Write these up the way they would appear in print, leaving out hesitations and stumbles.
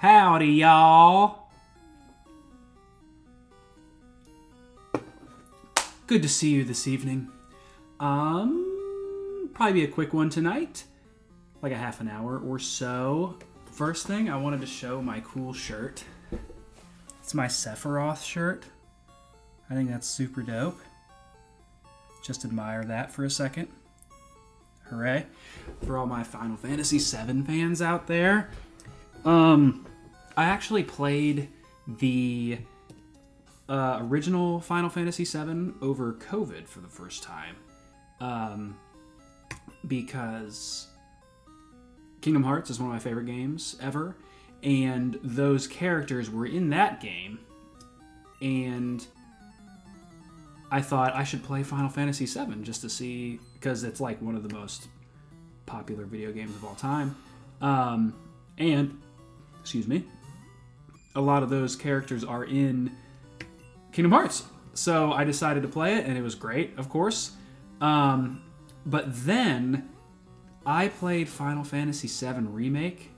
Howdy, y'all. Good to see you this evening. Probably be a quick one tonight, like a half an hour or so. First thing, I wanted to show my cool shirt. It's my Sephiroth shirt. I think that's super dope. Just admire that for a second. Hooray. For all my Final Fantasy VII fans out there. I actually played the original Final Fantasy VII over COVID for the first time. Because Kingdom Hearts is one of my favorite games ever. And those characters were in that game. And I thought I should play Final Fantasy VII just to see, because it's like one of the most popular video games of all time. And, excuse me, a lot of those characters are in Kingdom Hearts. So I decided to play it, and it was great, of course. But then I played Final Fantasy VII Remake.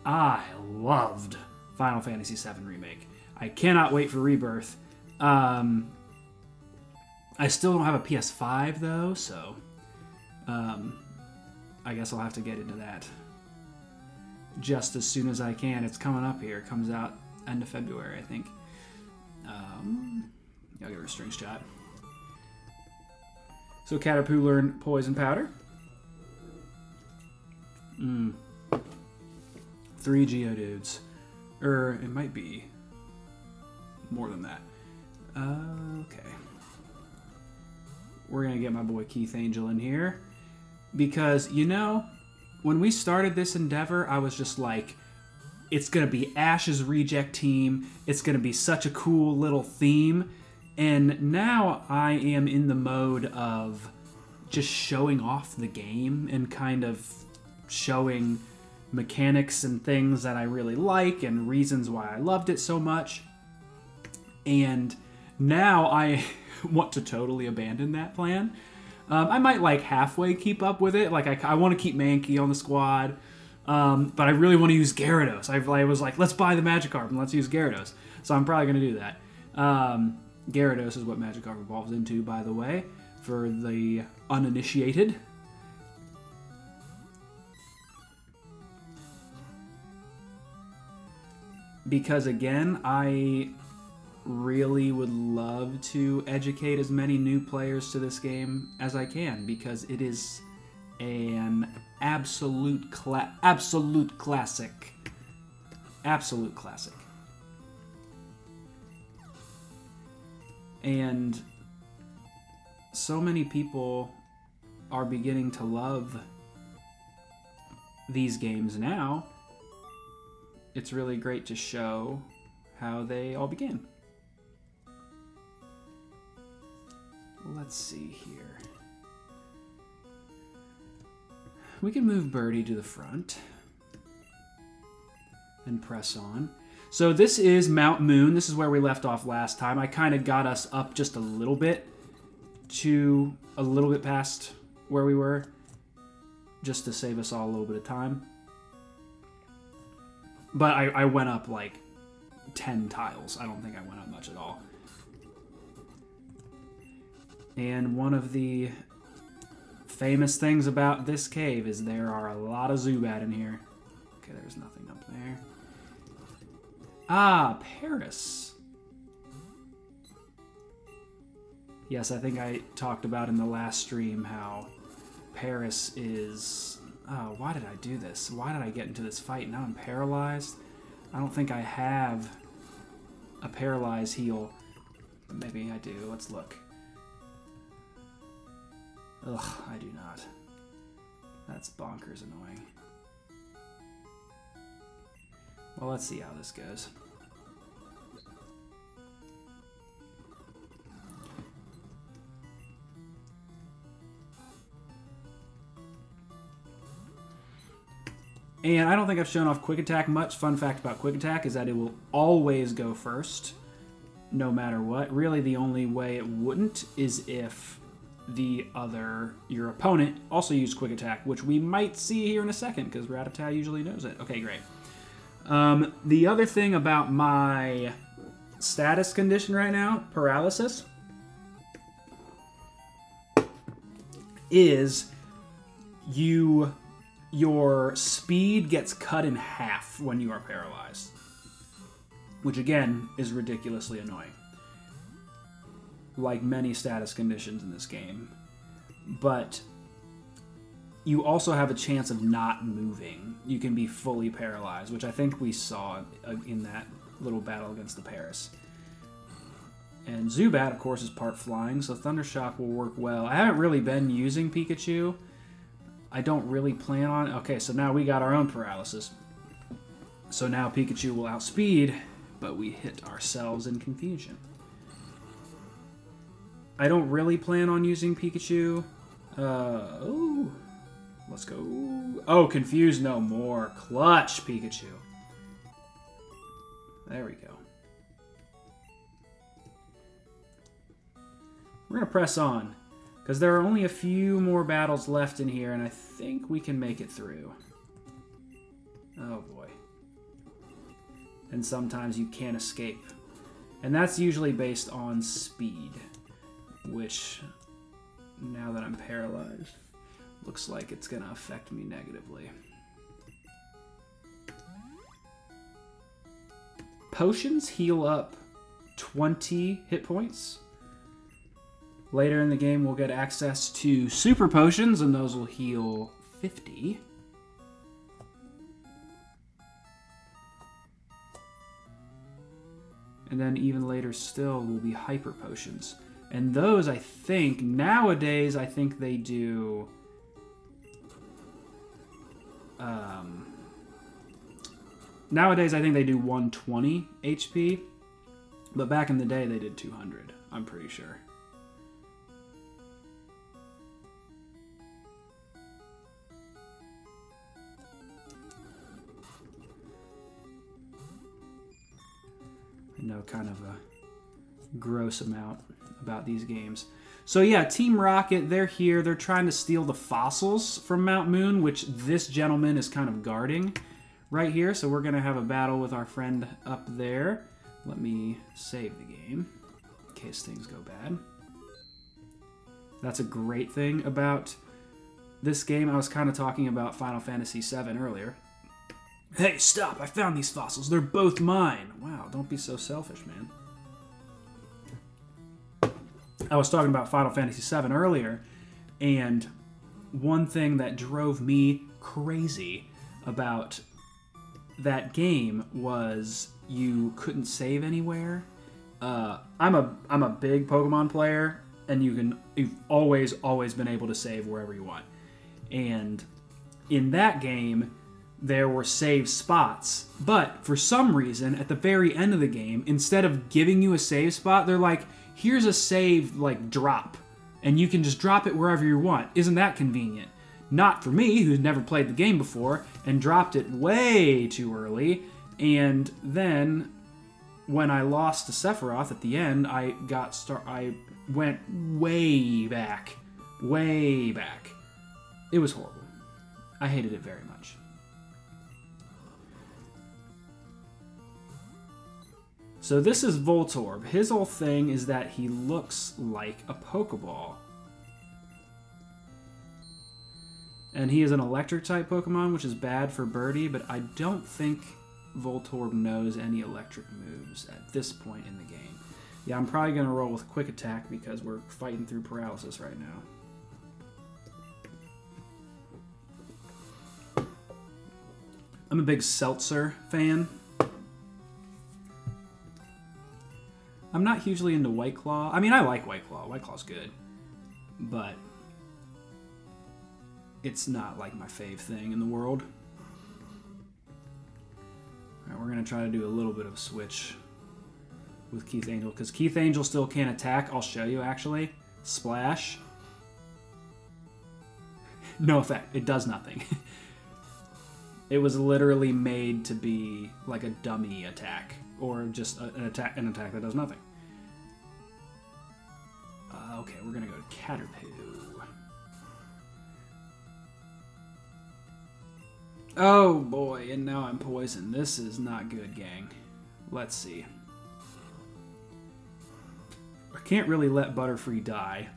I loved Final Fantasy VII Remake. I cannot wait for Rebirth. I still don't have a PS5 though, so I guess I'll have to get into that just as soon as I can. It's coming up here. It comes out end of February, I think. I'll give her a string shot. So Caterpillar and Poison Powder. 3 Geodudes. It might be more than that. Okay. We're going to get my boy Keith Angel in here. Because, you know, when we started this endeavor, I was just like, it's going to be Ash's reject team. It's going to be such a cool little theme. And now I am in the mode of just showing off the game and kind of showing mechanics and things that I really like and reasons why I loved it so much. And now I want to totally abandon that plan. I might like halfway keep up with it. Like I want to keep Mankey on the squad, but I really want to use Gyarados. I was like, let's buy the Magikarp and let's use Gyarados. So I'm probably going to do that. Gyarados is what Magikarp evolves into, by the way, for the uninitiated. Because again, I really would love to educate as many new players to this game as I can, because it is an absolute classic. Absolute classic. And so many people are beginning to love these games now. It's really great to show how they all began. Let's see here. We can move Birdie to the front and press on. So this is Mount Moon. This is where we left off last time. I kind of got us up just a little bit past where we were, just to save us all a little bit of time. But I went up like 10 tiles. I don't think I went up much at all. And one of the famous things about this cave is there are a lot of Zubat in here. Okay, there's nothing up there. Ah, Paris. Yes, I think I talked about in the last stream how Paris is... Oh, why did I do this? Why did I get into this fight? Now I'm paralyzed. I don't think I have a paralyze heal. Maybe I do. Let's look. Ugh, I do not. That's bonkers annoying. Well, let's see how this goes. And I don't think I've shown off Quick Attack much. Fun fact about Quick Attack is that it will always go first, no matter what. Really, the only way it wouldn't is if your opponent also used Quick Attack, which we might see here in a second, because Rattata usually knows it. Okay, great. The other thing about my status condition right now, paralysis, is your speed gets cut in half when you are paralyzed, which again is ridiculously annoying, like many status conditions in this game. But you also have a chance of not moving. You can be fully paralyzed, which I think we saw in that little battle against the Paris. And Zubat, of course, is part flying, so Thundershock will work well. I haven't really been using Pikachu. I don't really plan on... Okay, so now we got our own paralysis. So now Pikachu will outspeed, but we hit ourselves in confusion. I don't really plan on using Pikachu. Oh... Let's go. Oh, confused no more. Clutch, Pikachu. There we go. We're going to press on, because there are only a few more battles left in here, and I think we can make it through. Oh, boy. And sometimes you can't escape. And that's usually based on speed, which, now that I'm paralyzed, looks like it's going to affect me negatively. Potions heal up 20 hit points. Later in the game, we'll get access to super potions, and those will heal 50. And then even later still will be hyper potions. And those, I think, nowadays, I think they do... Nowadays, I think they do 120 HP, but back in the day, they did 200, I'm pretty sure. I know kind of a gross amount about these games. So yeah, Team Rocket, they're here. They're trying to steal the fossils from Mount Moon, which this gentleman is kind of guarding right here. So we're going to have a battle with our friend up there. Let me save the game in case things go bad. That's a great thing about this game. I was kind of talking about Final Fantasy VII earlier. Hey, stop! I found these fossils. They're both mine. Wow, don't be so selfish, man. I was talking about Final Fantasy VII earlier, and one thing that drove me crazy about that game was you couldn't save anywhere. I'm a big Pokemon player, and you've always been able to save wherever you want. And in that game, there were save spots, but for some reason, at the very end of the game, instead of giving you a save spot, they're like, here's a save, like, drop, and you can just drop it wherever you want. Isn't that convenient? Not for me, who's never played the game before, and dropped it way too early, and then, when I lost to Sephiroth at the end, I went way back. Way back. It was horrible. I hated it very much. So this is Voltorb. His whole thing is that he looks like a Pokeball. And he is an electric-type Pokemon, which is bad for Birdie, but I don't think Voltorb knows any electric moves at this point in the game. Yeah, I'm probably going to roll with Quick Attack because we're fighting through paralysis right now. I'm a big Seltzer fan. I'm not hugely into White Claw. I mean, I like White Claw. White Claw's good. But it's not like my fave thing in the world. Alright, we're going to try to do a little bit of a switch with Keith Angel, because Keith Angel still can't attack. I'll show you, actually. Splash. No effect. It does nothing. It was literally made to be like a dummy attack, or just an attack that does nothing. Okay, we're going to go to Caterpie. Oh boy, and now I'm poisoned. This is not good, gang. Let's see. I can't really let Butterfree die.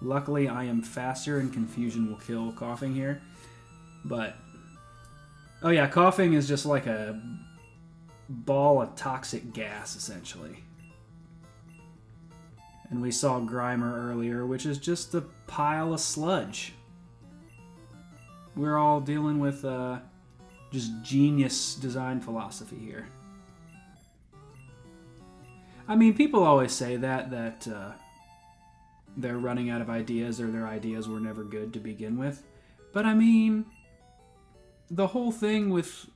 Luckily, I am faster and Confusion will kill Coughing here. But, oh yeah, Coughing is just like a ball of toxic gas, essentially. And we saw Grimer earlier, which is just a pile of sludge. We're all dealing with just genius design philosophy here. I mean, people always say that they're running out of ideas or their ideas were never good to begin with. But I mean, the whole thing with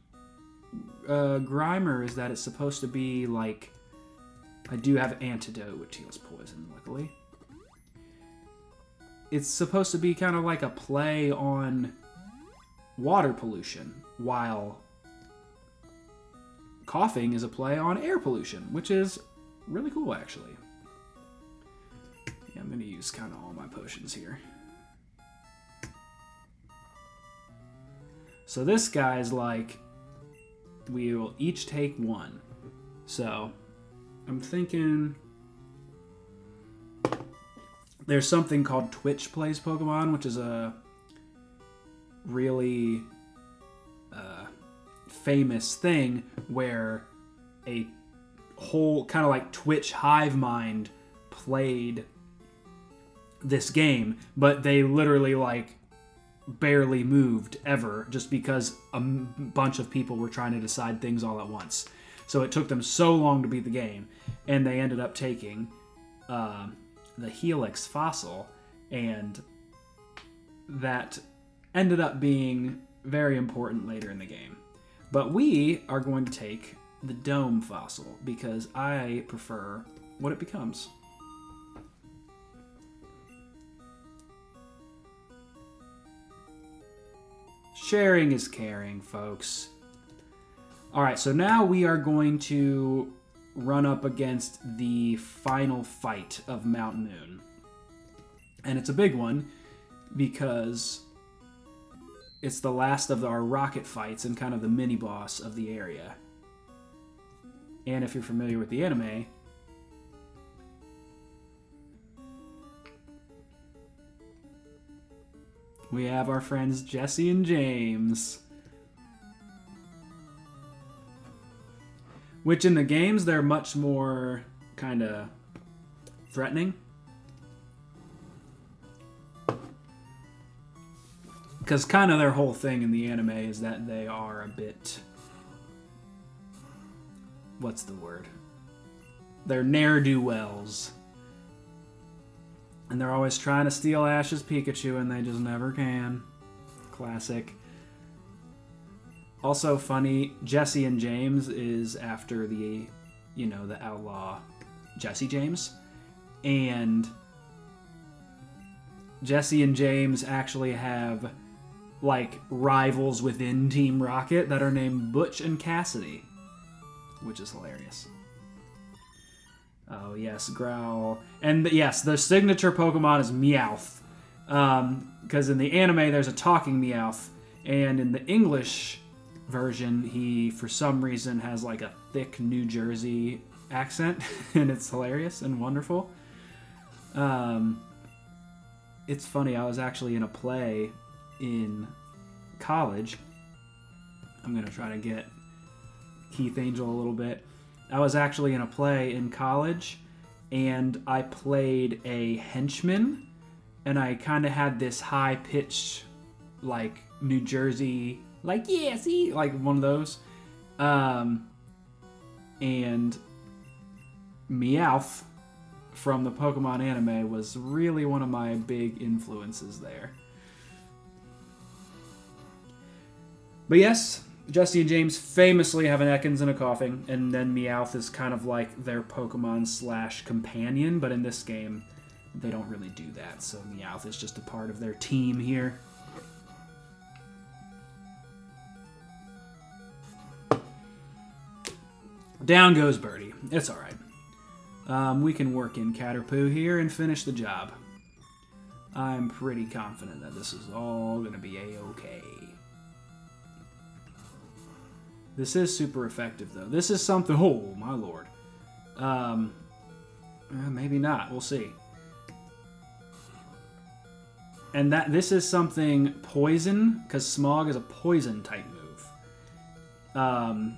Grimer is that it's supposed to be like... I do have Antidote, which heals poison, luckily. It's supposed to be kind of like a play on water pollution, while Coughing is a play on air pollution, which is really cool, actually. Yeah, I'm going to use kind of all my potions here. So this guy's like, we will each take one. So I'm thinking there's something called Twitch Plays Pokemon, which is a really famous thing where a whole kind of like Twitch hive mind played this game, but they literally like barely moved ever just because a bunch of people were trying to decide things all at once. So it took them so long to beat the game, and they ended up taking the Helix fossil, and that ended up being very important later in the game. But we are going to take the Dome fossil because I prefer what it becomes. Sharing is caring, folks. Alright, so now we are going to run up against the final fight of Mount Moon. And it's a big one because it's the last of our rocket fights and kind of the mini-boss of the area. And if you're familiar with the anime, we have our friends Jesse and James. Which in the games, they're much more kind of threatening. Because kind of their whole thing in the anime is that they are a bit... What's the word? They're ne'er-do-wells. And they're always trying to steal Ash's Pikachu, and they just never can. Classic. Also funny, Jesse and James is after the, you know, the outlaw Jesse James. And Jesse and James actually have, like, rivals within Team Rocket that are named Butch and Cassidy. Which is hilarious. Oh, yes, Growl. And yes, the signature Pokemon is Meowth. Because in the anime, there's a talking Meowth. And in the English version, he, for some reason, has like a thick New Jersey accent. And it's hilarious and wonderful. It's funny, I was actually in a play in college. I'm going to try to get Keith Angel a little bit. I was actually in a play in college, and I played a henchman, and I kind of had this high-pitched, like, New Jersey, like, yeah, see, like one of those. And Meowth from the Pokemon anime was really one of my big influences there. But yes, Jesse and James famously have an Ekans and a Coughing, and then Meowth is kind of like their Pokemon / companion, but in this game, they don't really do that, so Meowth is just a part of their team here. Down goes Birdie. It's alright. We can work in Caterpoo here and finish the job. I'm pretty confident that this is all going to be a-okay. This is super effective, though. This is something... Oh, my lord. Maybe not. We'll see. And this is something poison, because Smog is a poison-type move.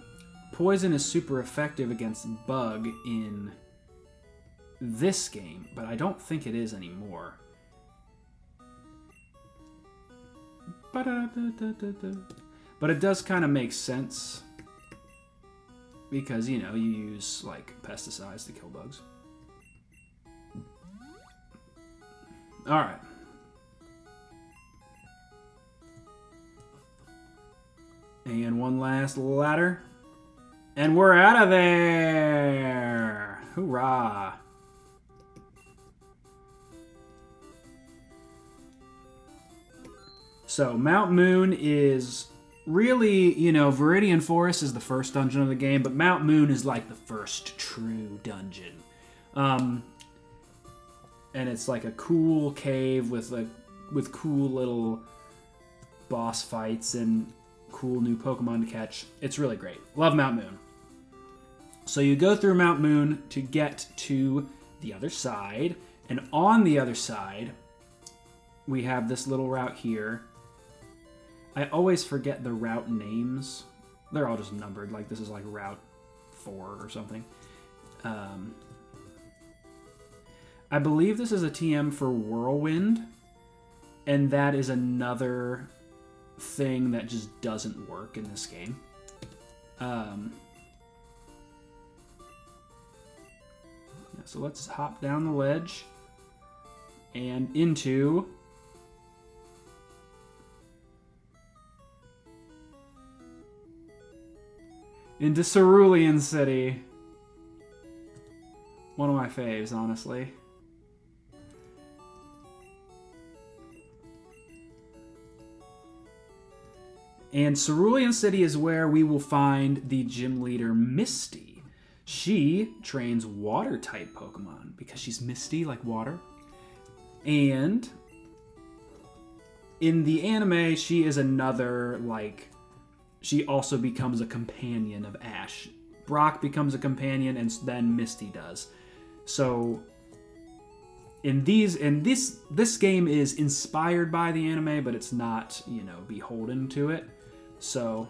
Poison is super effective against Bug in this game, but I don't think it is anymore. But it does kind of make sense. Because, you know, you use, like, pesticides to kill bugs. Alright. And one last ladder. And we're out of there! Hoorah! So, Mount Moon is... Really, you know, Viridian Forest is the first dungeon of the game, but Mount Moon is like the first true dungeon. And it's like a cool cave with cool little boss fights and cool new Pokemon to catch. It's really great. Love Mount Moon. So you go through Mount Moon to get to the other side, and on the other side, we have this little route here. I always forget the route names. They're all just numbered. Like, this is like Route 4 or something. I believe this is a TM for Whirlwind. And that is another thing that just doesn't work in this game. Yeah, so let's hop down the ledge. And into... Cerulean City. One of my faves, honestly. And Cerulean City is where we will find the gym leader, Misty. She trains water-type Pokemon because she's misty like water. And in the anime, she is another, like... She also becomes a companion of Ash. Brock becomes a companion, and then Misty does. So, this game is inspired by the anime, but it's not, you know, beholden to it. So,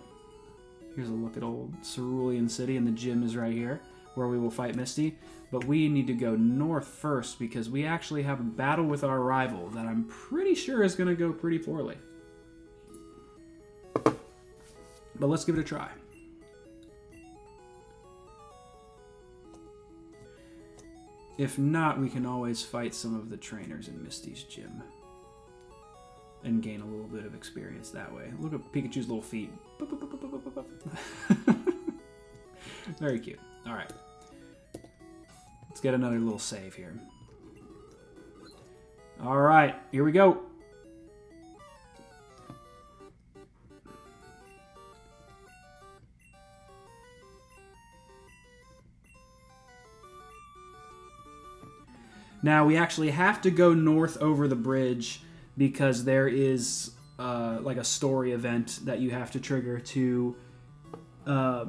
here's a look at old Cerulean City, and the gym is right here, where we will fight Misty. But we need to go north first, because we actually have a battle with our rival that I'm pretty sure is going to go pretty poorly. But let's give it a try. If not, we can always fight some of the trainers in Misty's gym. And gain a little bit of experience that way. Look at Pikachu's little feet. Very cute. Alright. Let's get another little save here. Alright, here we go. Now, we actually have to go north over the bridge because there is like a story event that you have to trigger to... a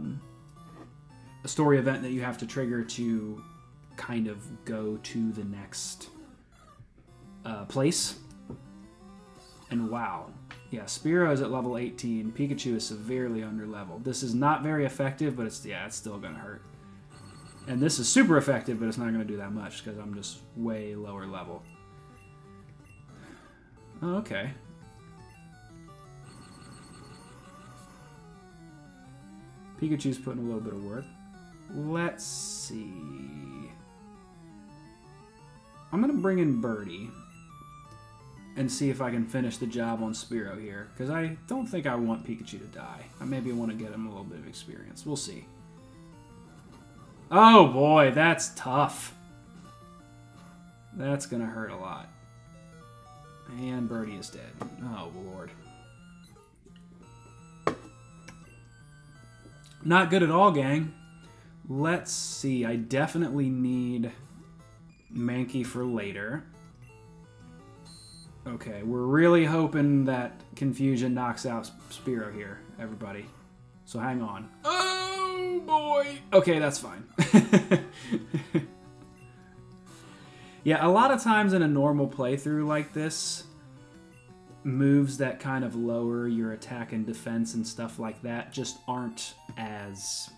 story event that you have to trigger to kind of go to the next place. And wow. Yeah, Spearow is at level 18. Pikachu is severely under-leveled. This is not very effective, but it's still going to hurt. And this is super effective, but it's not going to do that much because I'm just way lower level. Oh, okay. Pikachu's putting a little bit of work. Let's see. I'm going to bring in Birdie and see if I can finish the job on Spearow here. Because I don't think I want Pikachu to die. I maybe want to get him a little bit of experience. We'll see. Oh boy, that's tough. That's gonna hurt a lot. And Birdie is dead. Oh lord. Not good at all, gang. Let's see. I definitely need Mankey for later. Okay, we're really hoping that Confusion knocks out Spearow here, everybody. So hang on. Oh, boy! Okay, that's fine. Yeah, a lot of times in a normal playthrough like this, moves that kind of lower your attack and defense and stuff like that just aren't as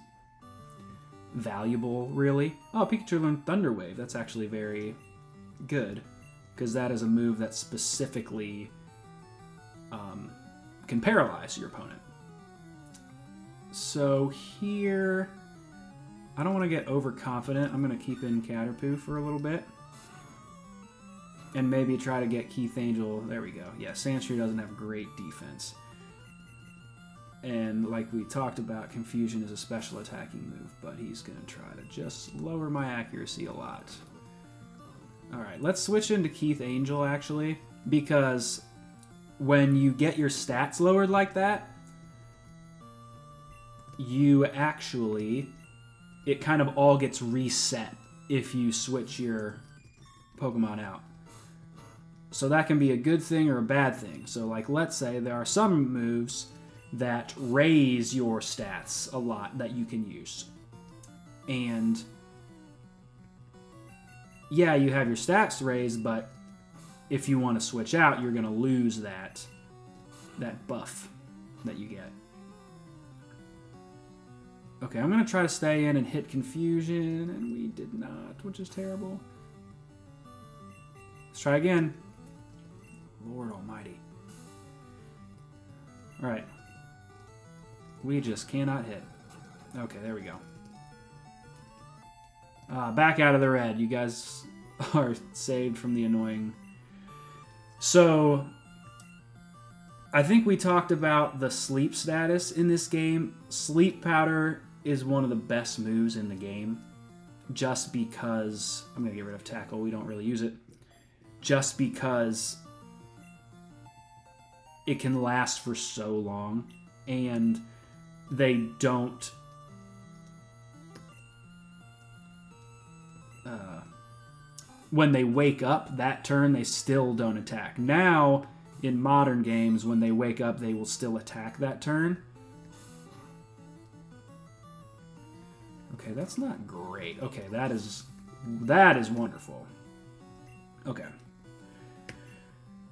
valuable, really. Oh, Pikachu learned Thunder Wave. That's actually very good, because that is a move that specifically can paralyze your opponent. So here, I don't want to get overconfident. I'm going to keep in Caterpie for a little bit. And maybe try to get Keith Angel. There we go. Yeah, Sandshrew doesn't have great defense. And like we talked about, Confusion is a special attacking move, but he's going to try to just lower my accuracy a lot. Alright, let's switch into Keith Angel, actually, because when you get your stats lowered like that, you actually... it kind of all gets reset if you switch your Pokemon out. So that can be a good thing or a bad thing. So like, let's say there are some moves that raise your stats a lot that you can use. And yeah, you have your stats raised, but if you want to switch out, you're going to lose that buff that you get. Okay, I'm going to try to stay in and hit Confusion, and we did not, which is terrible. Let's try again. Lord almighty. Alright. We just cannot hit. Okay, there we go. Back out of the red. You guys are saved from the annoying... So, I think we talked about the sleep status in this game. Sleep Powder is one of the best moves in the game. Just because... I'm going to get rid of Tackle. We don't really use it. Just because... it can last for so long, and they don't when they wake up that turn, they still don't attack. Now, in modern games, when they wake up, they will still attack that turn. Okay, that's not great. Okay, that is wonderful. Okay.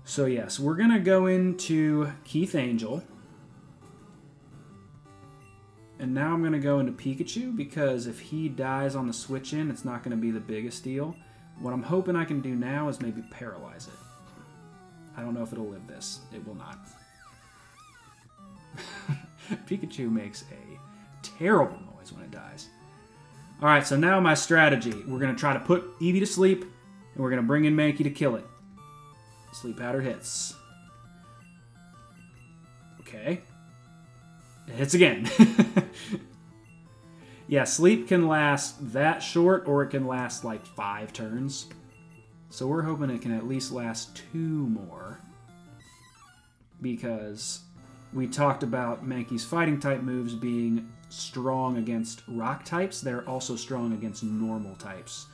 So yes, we're going to go into Keith Angel. And now I'm going to go into Pikachu, because if he dies on the switch in, it's not going to be the biggest deal. What I'm hoping I can do now is maybe paralyze it. I don't know if it'll live this. It will not. Pikachu makes a terrible noise when it dies. Alright, so now my strategy. We're going to try to put Eevee to sleep, and we're going to bring in Mankey to kill it. Sleep Powder hits. Okay. It hits again. Yeah, sleep can last that short, or it can last like 5 turns. So we're hoping it can at least last 2 more. Because we talked about Mankey's fighting type moves being strong against rock types. They're also strong against normal types.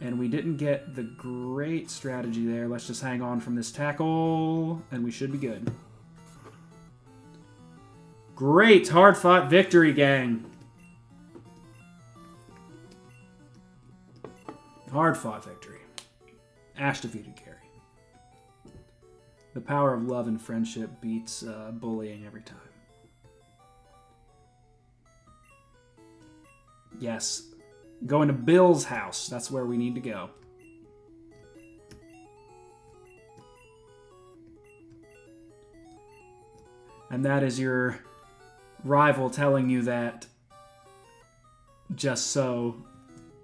And we didn't get the great strategy there. Let's just hang on from this tackle, and we should be good. Great! Hard-fought victory, gang! Hard-fought victory. Ash defeated Gary. The power of love and friendship beats bullying every time. Yes. Going to Bill's house. That's where we need to go. And that is your rival telling you that just so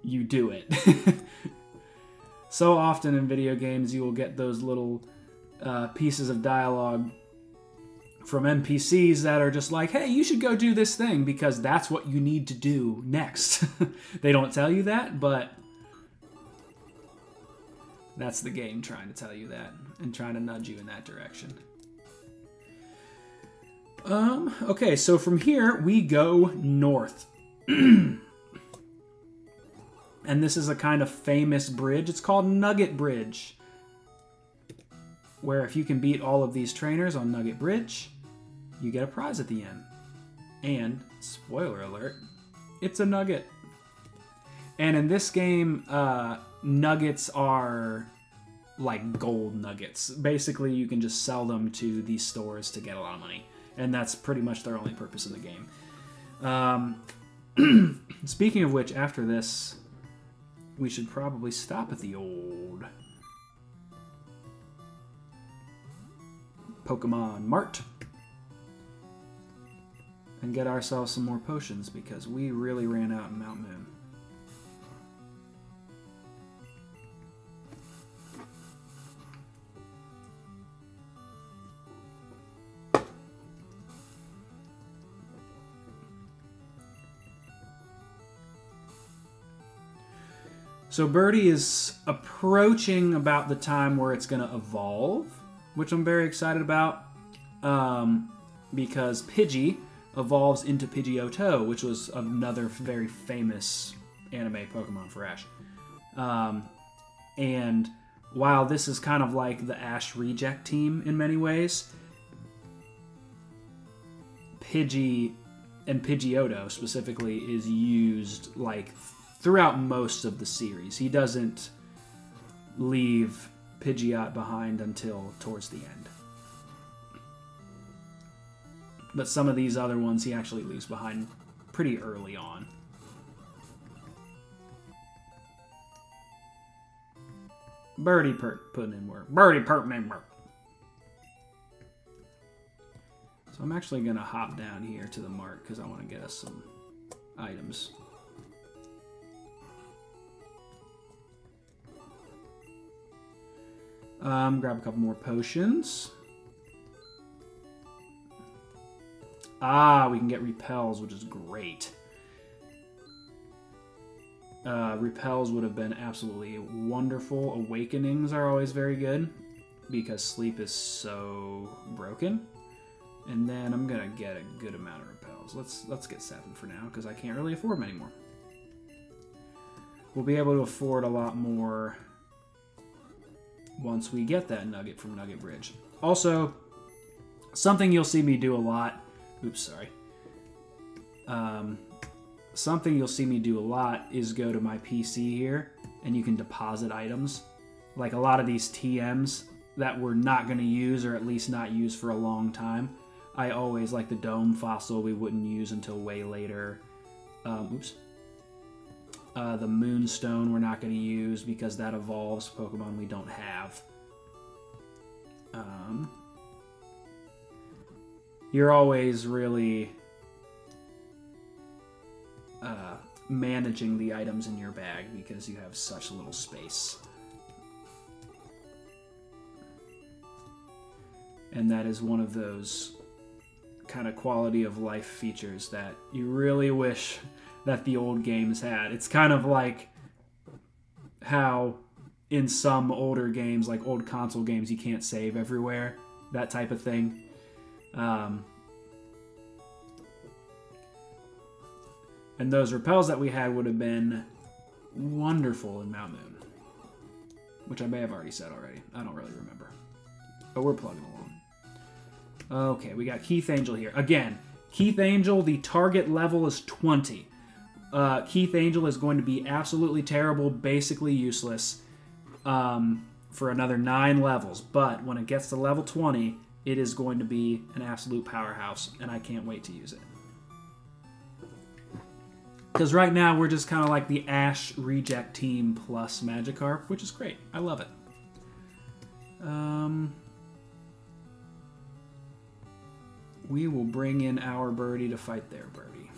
you do it. So often in video games you will get those little pieces of dialogue from NPCs that are just like, hey, you should go do this thing because that's what you need to do next. They don't tell you that, but that's the game trying to tell you that and trying to nudge you in that direction. Okay, so from here we go north. And this is a kind of famous bridge. It's called Nugget Bridge. where if you can beat all of these trainers on Nugget Bridge, you get a prize at the end. And, spoiler alert, it's a nugget. And in this game, nuggets are like gold nuggets. Basically, you can just sell them to these stores to get a lot of money. And that's pretty much their only purpose in the game. Speaking of which, after this, we should probably stop at the old Pokémon Mart and get ourselves some more potions because we really ran out in Mount Moon. So Birdie is approaching about the time where it's going to evolve, which I'm very excited about, because Pidgey evolves into Pidgeotto, which was another very famous anime Pokemon for Ash. And while this is kind of like the Ash reject team in many ways, Pidgey and Pidgeotto specifically is used like throughout most of the series. He doesn't leave Pidgeot behind until towards the end. But some of these other ones he actually leaves behind pretty early on. Birdie putting in work. Birdie putting in work. So I'm actually going to hop down here to the mart because I want to get us some items. Grab a couple more potions. We can get repels, which is great. Repels would have been absolutely wonderful. Awakenings are always very good because sleep is so broken. And then I'm gonna get a good amount of repels. Let's get 7 for now because I can't really afford them anymore. We'll be able to afford a lot more once we get that nugget from Nugget Bridge. Also, something you'll see me do a lot. Oops, sorry. Something you'll see me do a lot is go to my PC here, and you can deposit items. Like a lot of these TMs that we're not going to use, or at least not use for a long time. I always, like the Dome Fossil, we wouldn't use until way later. The Moonstone we're not going to use because that evolves Pokemon we don't have. You're always really managing the items in your bag because you have such little space. And that is one of those kind of quality of life features that you really wish that the old games had. It's kind of like how in some older games, like old console games, you can't save everywhere, that type of thing. And those repels that we had would have been wonderful in Mount Moon, which I may have already said already. I don't really remember. But we're plugging along. Okay, we got Keith Angel here. Again, Keith Angel, the target level is 20. Keith Angel is going to be absolutely terrible, basically useless for another 9 levels. But when it gets to level 20, it is going to be an absolute powerhouse, and I can't wait to use it. Because right now, we're just kind of like the Ash reject team plus Magikarp, which is great. I love it. We will bring in our birdie to fight their birdie.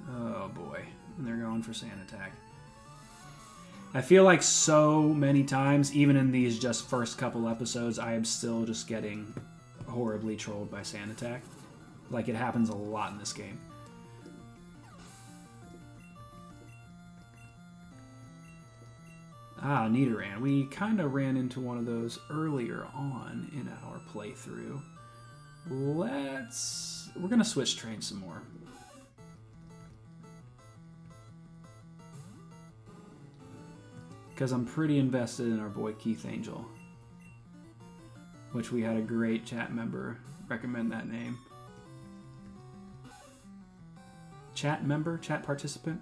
Oh boy, and they're going for Sand Attack. I feel like so many times, even in these just first couple episodes, I am still just getting horribly trolled by Sand Attack. Like, it happens a lot in this game. Nidoran. We kind of ran into one of those earlier on in our playthrough. We're going to switch trains some more. because I'm pretty invested in our boy Keith Angel, which we had a great chat member recommend that name. Chat member? Chat participant?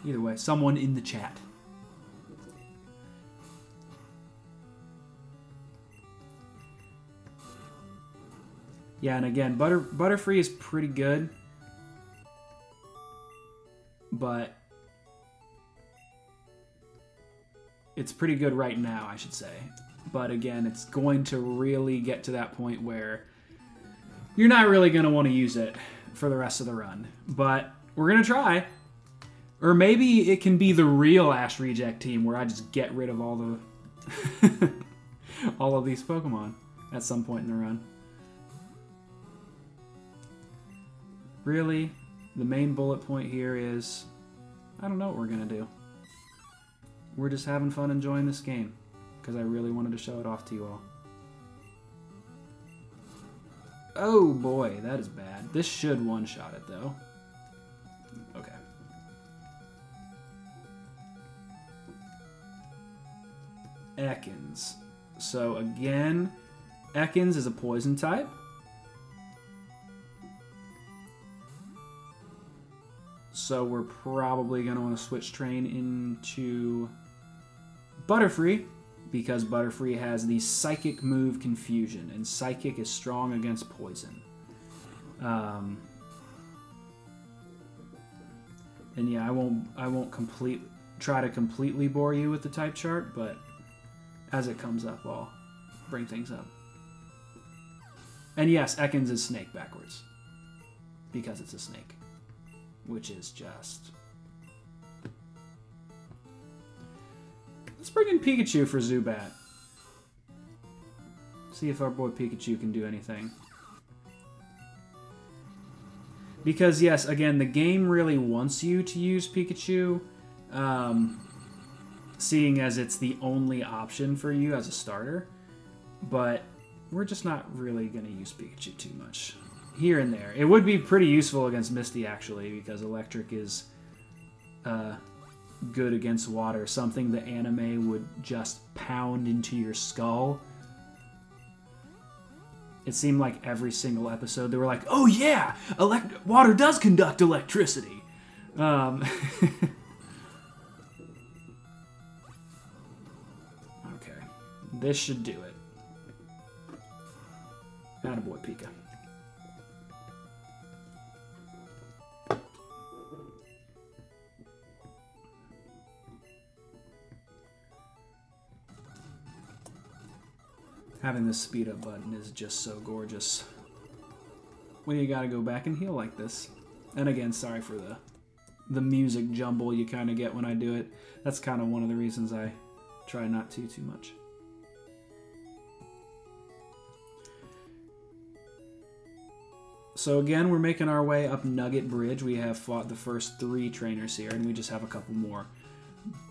Either way, someone in the chat. Yeah, and again, Butterfree is pretty good, but it's pretty good right now, I should say. But again, it's going to really get to that point where you're not really going to want to use it for the rest of the run. But we're going to try. Or maybe it can be the real Ash Reject team where I just get rid of all the all of these Pokemon at some point in the run. Really, the main bullet point here is, I don't know what we're going to do. We're just having fun enjoying this game, because I really wanted to show it off to you all. Oh boy, that is bad. This should one-shot it, though. Okay. Ekans. So again, Ekans is a poison type. So we're probably going to want to switch train into Butterfree, because Butterfree has the Psychic move Confusion, and Psychic is strong against poison. And yeah, I won't try to completely bore you with the type chart, but as it comes up, I'll bring things up. And yes, Ekans is snake backwards, because it's a snake. Which is just... Let's bring in Pikachu for Zubat. See if our boy Pikachu can do anything. Because, yes, again, the game really wants you to use Pikachu, seeing as it's the only option for you as a starter. But we're just not really going to use Pikachu too much. Here and there. It would be pretty useful against Misty, actually, because Electric is good against water. Something the anime would just pound into your skull. It seemed like every single episode they were like, oh yeah! Water does conduct electricity! Okay. This should do it. Attaboy, Pika. Having this speed up button is just so gorgeous. When you gotta go back and heal like this. And again, sorry for the music jumble you kind of get when I do it. That's kind of one of the reasons I try not to too much. So again, we're making our way up Nugget Bridge. We have fought the first 3 trainers here, and we just have a couple more.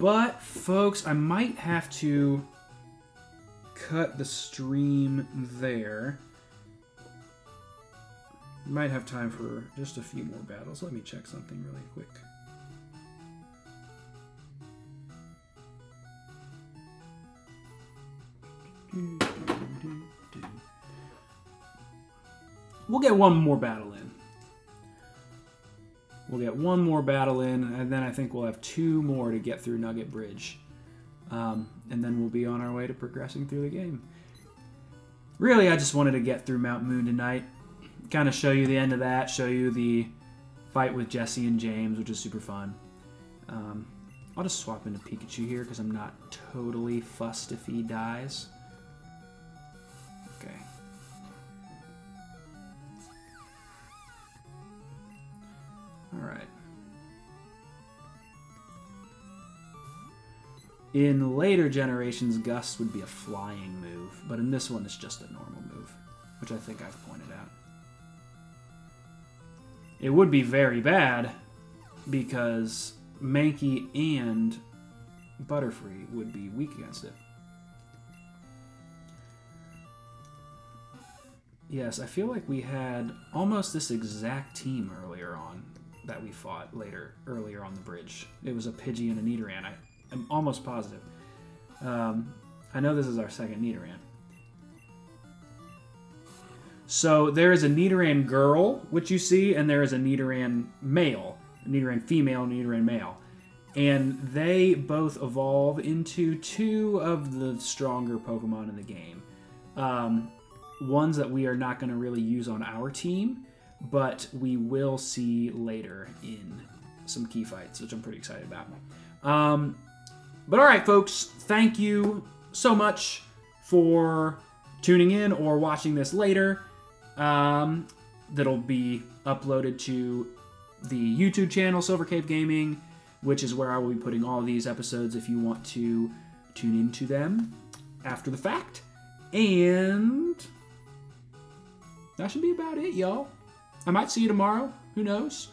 But, folks, I might have to cut the stream there. Might have time for just a few more battles. Let me check something really quick. We'll get one more battle in. We'll get one more battle in, and then I think we'll have 2 more to get through Nugget Bridge. And then we'll be on our way to progressing through the game. Really, I just wanted to get through Mount Moon tonight. Kind of show you the end of that, show you the fight with Jesse and James, which is super fun. I'll just swap into Pikachu here because I'm not totally fussed if he dies. Okay. Alright. In later generations, Gust would be a flying move, but in this one it's just a normal move, which I think I've pointed out. It would be very bad because Mankey and Butterfree would be weak against it. Yes, I feel like we had almost this exact team earlier on that we fought earlier on the bridge. It was a Pidgey and a Nidoran. I'm almost positive. I know this is our second Nidoran. So there is a Nidoran girl, which you see, and there is a Nidoran male, a Nidoran female, and a Nidoran male. And they both evolve into two of the stronger Pokemon in the game. Ones that we are not going to really use on our team, but we will see later in some key fights, which I'm pretty excited about. But all right, folks, thank you so much for tuning in or watching this later. That'll be uploaded to the YouTube channel, Silver Cave Gaming, which is where I will be putting all of these episodes if you want to tune into them after the fact. And that should be about it, y'all. I might see you tomorrow. Who knows?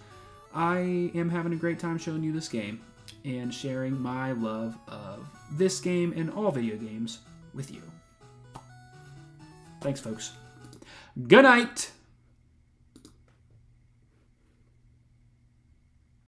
I am having a great time showing you this game and sharing my love of this game and all video games with you. Thanks, folks. Good night.